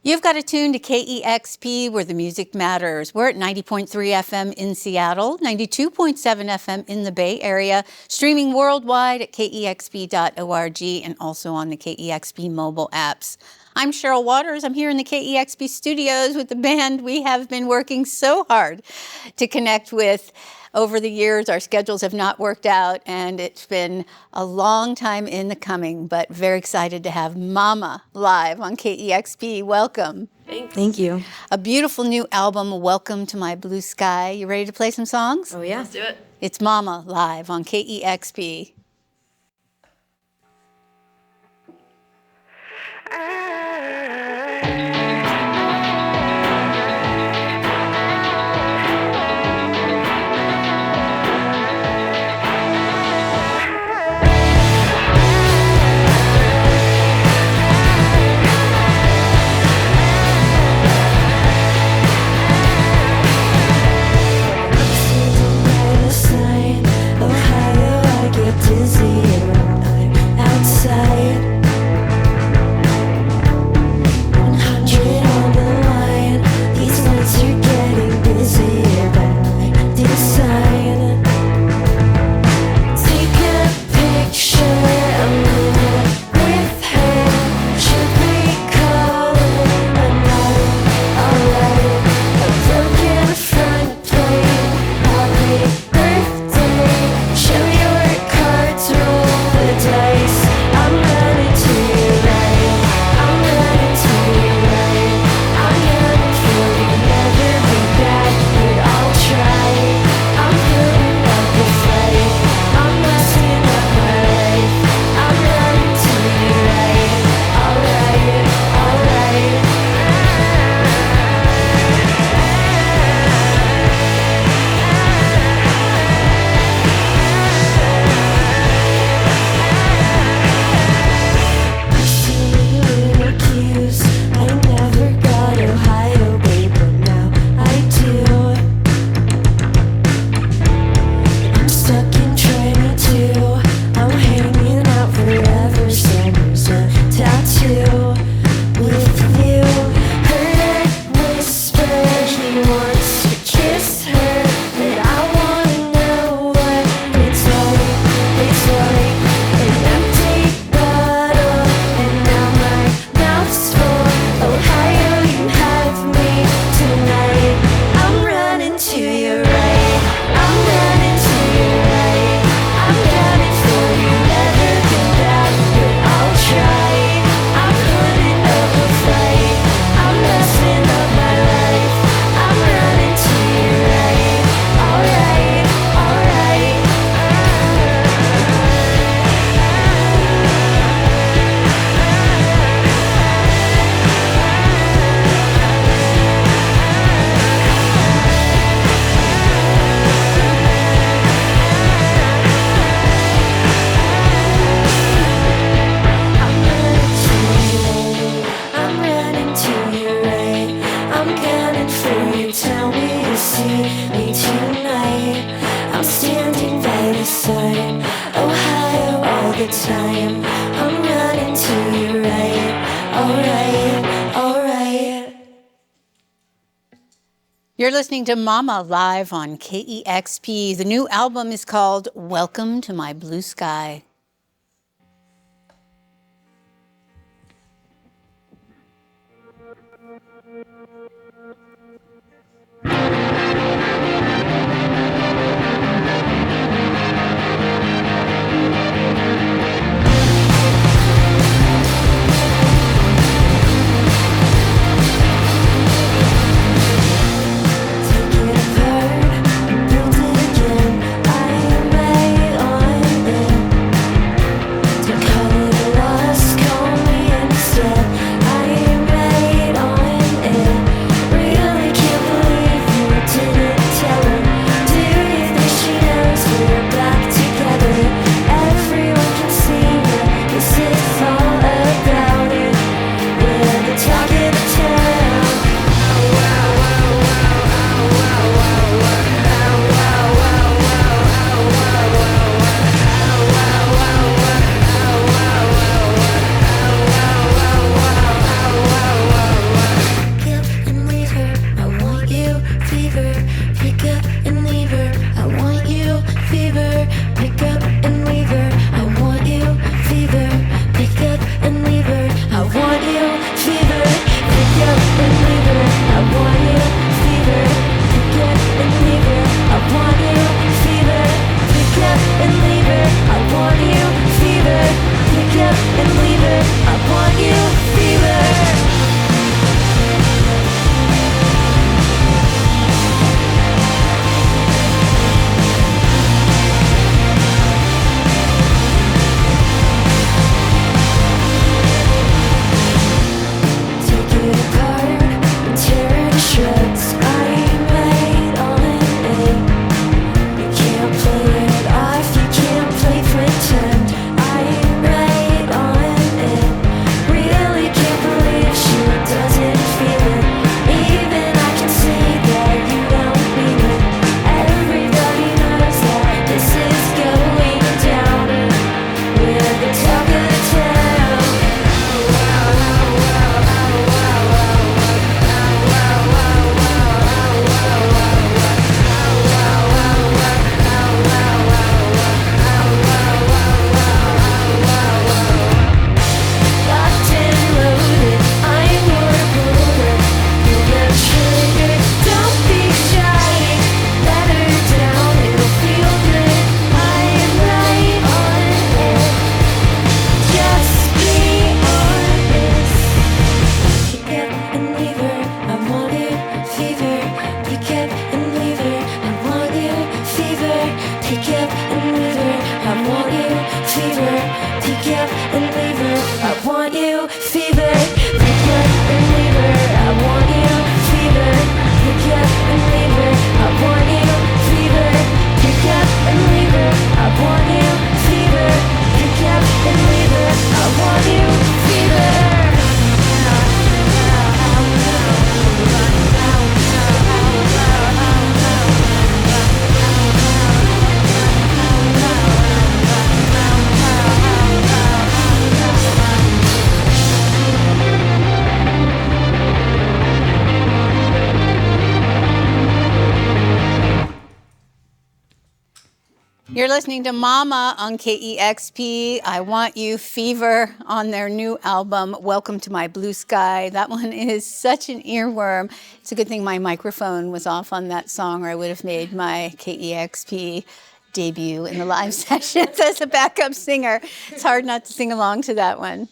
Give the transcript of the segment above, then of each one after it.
You've got to tune to KEXP where the music matters. We're at 90.3 FM in Seattle, 92.7 FM in the Bay Area, streaming worldwide at kexp.org and also on the KEXP mobile apps. I'm Cheryl Waters. I'm here in the KEXP studios with the band we have been working so hard to connect with. Over the years, our schedules have not worked out, and it's been a long time in the coming, but very excited to have Momma live on KEXP. Welcome. Thank you. A beautiful new album, Welcome to My Blue Sky. You ready to play some songs? Oh, yeah. Let's do it. It's Momma live on KEXP. You're listening to Momma live on KEXP. The new album is called Welcome to My Blue Sky. Built it again, I am right on it. You're listening to Momma on KEXP. I Want You Fever on their new album, Welcome to My Blue Sky. That one is such an earworm. It's a good thing my microphone was off on that song, or I would have made my KEXP debut in the live sessions as a backup singer. It's hard not to sing along to that one.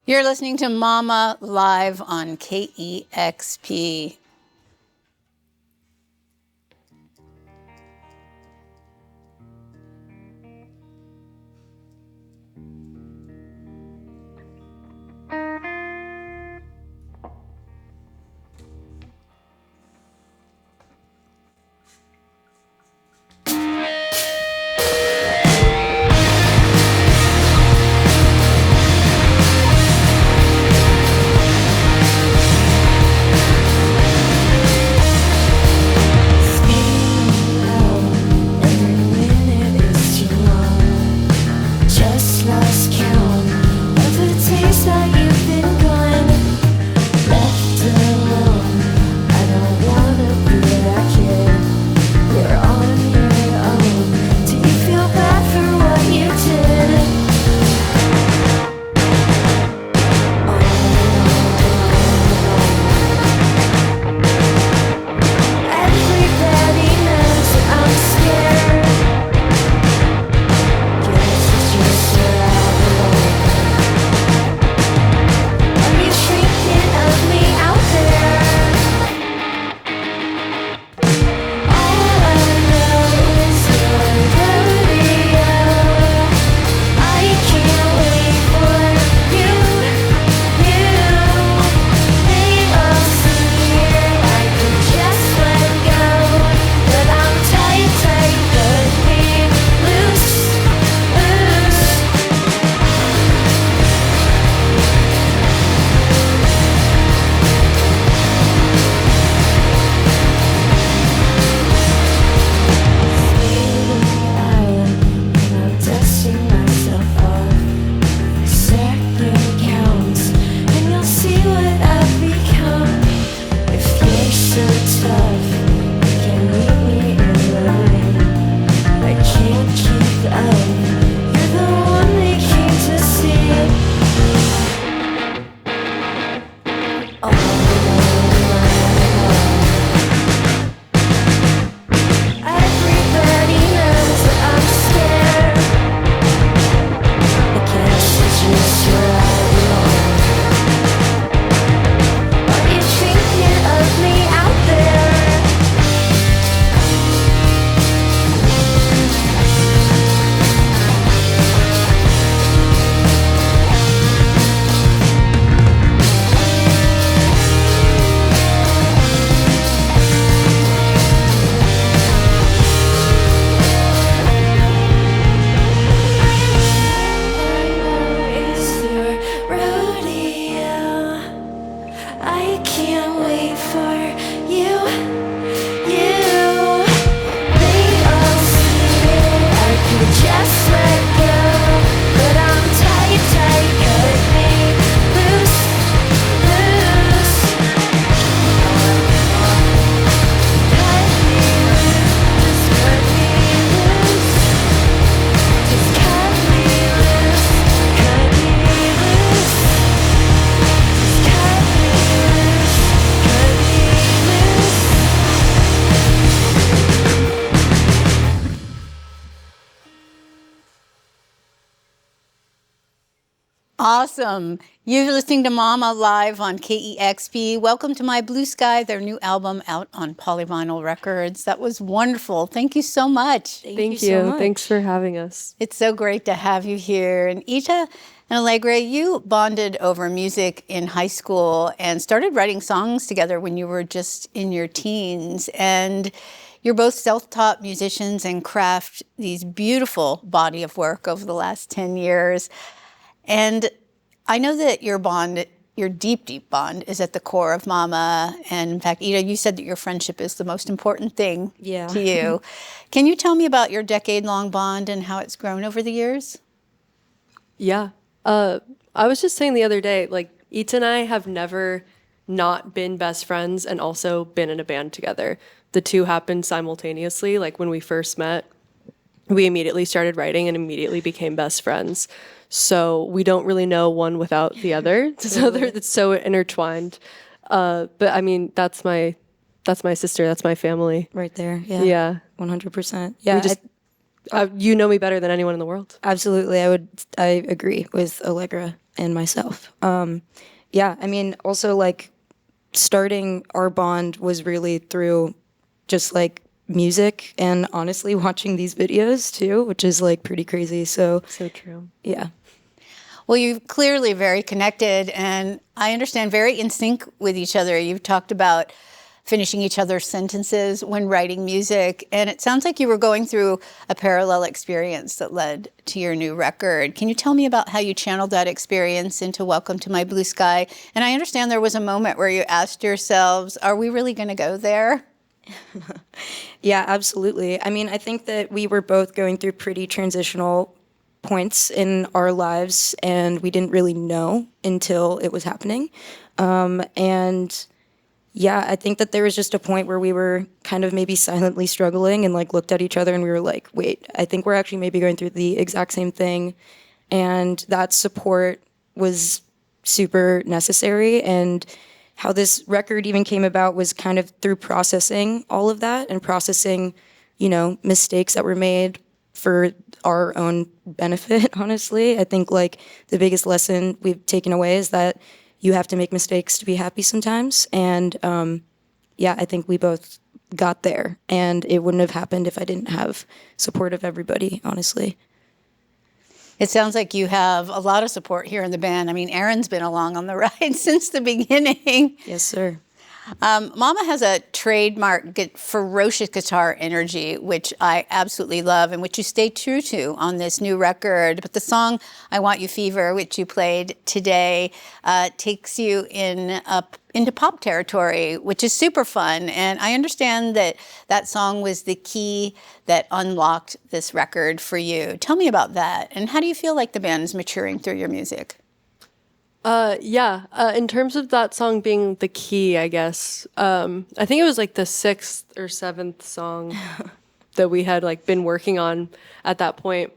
You're listening to Momma live on KEXP. awesome. You're listening to Momma live on KEXP. Welcome to My Blue Sky, their new album out on Polyvinyl Records. That was wonderful. Thank you so much. Thank you so much. Thanks for having us. It's so great to have you here. And Etta and Allegra, you bonded over music in high school and started writing songs together when you were just in your teens. And you're both self-taught musicians and craft these beautiful body of work over the last 10 years. And I know that your bond, your deep, deep bond, is at the core of Momma. And in fact, Etta, you said that your friendship is the most important thing to you. Can you tell me about your decade-long bond and how it's grown over the years? Yeah. I was just saying the other day, like, Etta and I have never not been best friends and also been in a band together. The two happened simultaneously. Like, when we first met, we immediately started writing and immediately became best friends. So we don't really know one without the other. So it's so intertwined. But I mean, that's my sister. That's my family. Right there. Yeah. Yeah. 100%. Yeah. You know me better than anyone in the world. Absolutely. I agree with Allegra and myself. Yeah. I mean, also, like, starting our bond was really through just like music and honestly watching these videos too, which is like pretty crazy. So true. Yeah. Well, you're clearly very connected and I understand very in sync with each other. You've talked about finishing each other's sentences when writing music, and it sounds like you were going through a parallel experience that led to your new record. Can you tell me about how you channeled that experience into Welcome to My Blue Sky? And I understand there was a moment where you asked yourselves, are we really going to go there? Yeah, absolutely. I mean, I think that we were both going through pretty transitional points in our lives, and we didn't really know until it was happening. And yeah, I think that there was just a point where we were kind of maybe silently struggling and like looked at each other and we were like, wait, I think we're actually maybe going through the exact same thing. And that support was super necessary. And how this record even came about was kind of through processing all of that and processing, you know, mistakes that were made for our own benefit, honestly. I think like the biggest lesson we've taken away is that you have to make mistakes to be happy sometimes. And yeah, I think we both got there and it wouldn't have happened if I didn't have support of everybody, honestly. It sounds like you have a lot of support here in the band. I mean, Aron's been along on the ride since the beginning. Yes, sir. Momma has a trademark ferocious guitar energy, which I absolutely love and which you stay true to on this new record. But the song I Want You Fever, which you played today, takes you into pop territory, which is super fun. And I understand that that song was the key that unlocked this record for you. Tell me about that. And how do you feel like the band is maturing through your music? In terms of that song being the key, I guess, I think it was like the 6th or 7th song that we had like been working on at that point.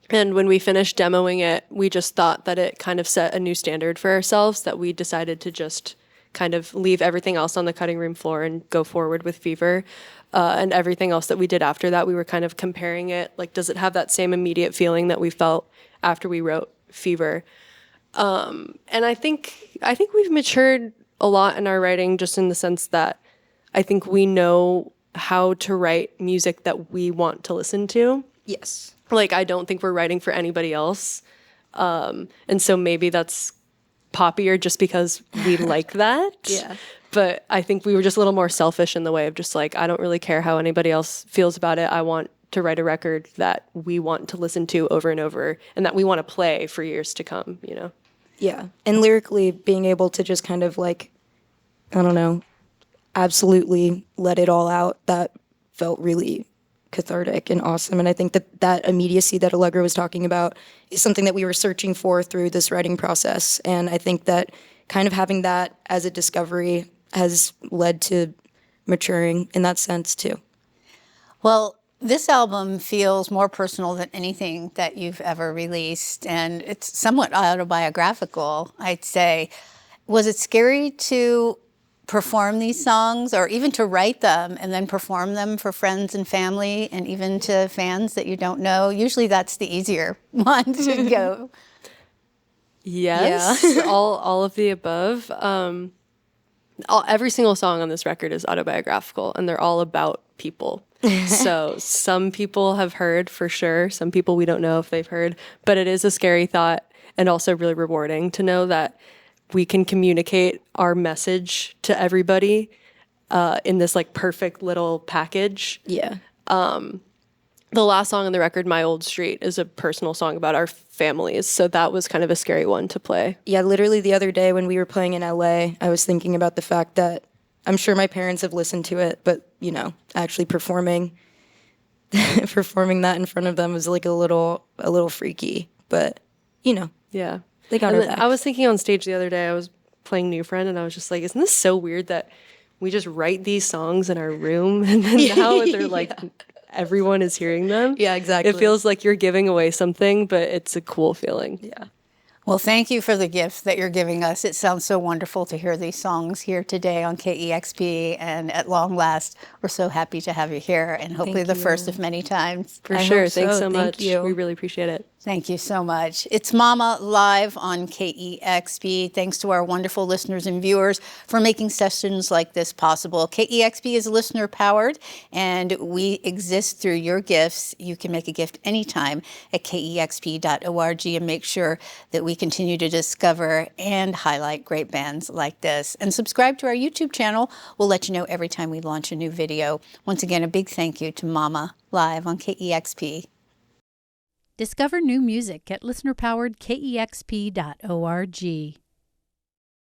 And when we finished demoing it, we just thought that it kind of set a new standard for ourselves, that we decided to just kind of leave everything else on the cutting room floor and go forward with Fever. And everything else that we did after that, we were kind of comparing it. Like, does it have that same immediate feeling that we felt after we wrote Fever? And I think we've matured a lot in our writing, just in the sense that I think we know how to write music that we want to listen to. Yes. Like, I don't think we're writing for anybody else. And so maybe that's poppier just because we like that. Yeah. But I think we were just a little more selfish in the way of just like, I don't really care how anybody else feels about it. I want to write a record that we want to listen to over and over and that we want to play for years to come, you know? Yeah. And lyrically being able to just kind of like, I don't know, absolutely let it all out, that felt really cathartic and awesome. And I think that immediacy that Allegra was talking about is something that we were searching for through this writing process. And I think that kind of having that as a discovery has led to maturing in that sense too. Well, this album feels more personal than anything that you've ever released, and it's somewhat autobiographical, I'd say. Was it scary to perform these songs, or even to write them and then perform them for friends and family and even to fans that you don't know? Usually that's the easier one to go. Yes, all of the above. Every single song on this record is autobiographical, and they're all about people. So some people have heard for sure. Some people we don't know if they've heard, but it is a scary thought and also really rewarding to know that we can communicate our message to everybody in this like perfect little package. Yeah. The last song on the record, My Old Street, is a personal song about our families. So that was kind of a scary one to play. Yeah, literally the other day when we were playing in LA, I was thinking about the fact that I'm sure my parents have listened to it, but, you know, actually performing that in front of them was like a little freaky. But, you know, Yeah. they got And our then back. I was thinking on stage the other day, I was playing New Friend, and I was just like, isn't this so weird that we just write these songs in our room, and then now they're like, everyone is hearing them? Yeah, exactly. It feels like you're giving away something, but it's a cool feeling. Yeah. Well, thank you for the gift that you're giving us. It sounds so wonderful to hear these songs here today on KEXP. And at long last, we're so happy to have you here, and hopefully the first of many times. For I sure. hope Thanks so. so Thank much. you. We really appreciate it. Thank you so much. It's Momma live on KEXP. Thanks to our wonderful listeners and viewers for making sessions like this possible. KEXP is listener powered, and we exist through your gifts. You can make a gift anytime at kexp.org and make sure that we continue to discover and highlight great bands like this. And subscribe to our YouTube channel. We'll let you know every time we launch a new video. Once again, a big thank you to Momma live on KEXP. Discover new music at listenerpoweredkexp.org.